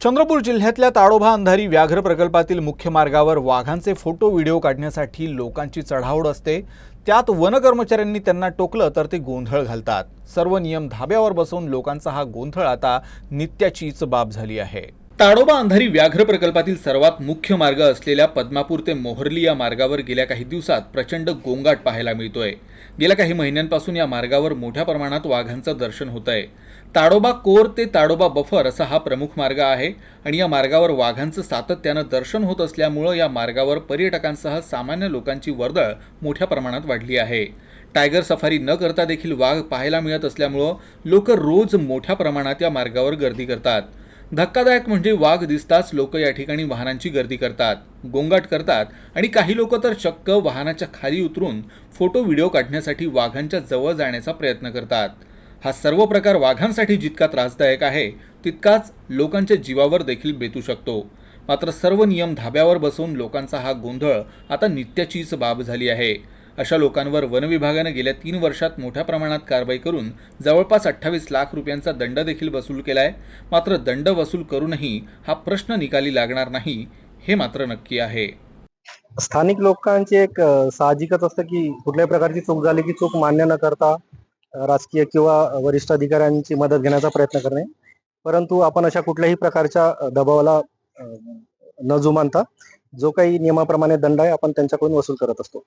चंद्रपूर जिल्ह्यातल्या ताडोबा अंधारी व्याघ्र प्रकल्पातील मुख्य मार्गावर वाघांचे फोटो व्हिडिओ काढण्यासाठी लोकांची चढाओढ असते। त्यात वन कर्मचाऱ्यांनी त्यांना टोकलं तर ते गोंधळ घालतात। सर्व नियम धाब्यावर बसवून लोकांचा हा गोंधळ आता नित्याचीच बाब झाली आहे। ताडोबा अंधारी व्याघ्र प्रकल्पातील सर्वात मुख्य मार्ग असलेल्या पद्मापूर ते मोहर्ली या मार्गावर गेल्या काही दिवसात प्रचंड गोंगाट पाहायला मिळतोय। गेल्या काही महिन्यांपासून या मार्गावर मोठ्या प्रमाणात वाघांचं दर्शन होत आहे। ताडोबा कोर ते ताडोबा बफर असा हा प्रमुख मार्ग आहे आणि या मार्गावर वाघांचं सातत्यानं दर्शन होत असल्यामुळे या मार्गावर पर्यटकांसह सामान्य लोकांची वर्दळ मोठ्या प्रमाणात वाढली आहे। टायगर सफारी न करता देखील वाघ पाहायला मिळत असल्यामुळे लोक रोज मोठ्या प्रमाणात या मार्गावर गर्दी करतात। धक्कादायक म्हणजे वाघ दिसताच लोक या ठिकाणी वाहनांची गर्दी करतात, गोंगाट करतात आणि काही लोक तर चक्क वाहनाच्या खाली उतरून फोटो व्हिडिओ काढण्यासाठी वाघांच्या जवळ जाण्याचा प्रयत्न करतात। हा सर्व प्रकार वाघांसाठी जितका त्रासदायक आहे तितकाच लोकांच्या जीवावर देखील बेतू शकतो। मात्र सर्व नियम धाब्यावर बसवून लोकांचा हा गोंधळ आता नित्याचीच बाब झाली आहे। अशा लोकांवर वन विभागाने गेल्या 3 वर्षात मोठ्या प्रमाणात कारवाई करून जवळपास 28 लाख रुपयांचा दंड देखील वसूल केलाय। मात्र दंड वसूल करूनही हा प्रश्न निकाली लागणार नाही हे मात्र नक्की आहे। स्थानिक लोकांचे एक साहजिकच असतं की कुठल्याही प्रकारची चूक झाली की चूक मान्य न करता राजकीय किंवा वरिष्ठ अधिकाऱ्यांची मदत घेण्याचा प्रयत्न करणे। परंतु आपण अशा कुठल्याही प्रकारच्या दबावाला न जुमानता जो काही नियमाप्रमाणे दंड आहे आपण त्यांच्याकडून वसूल करत असतो।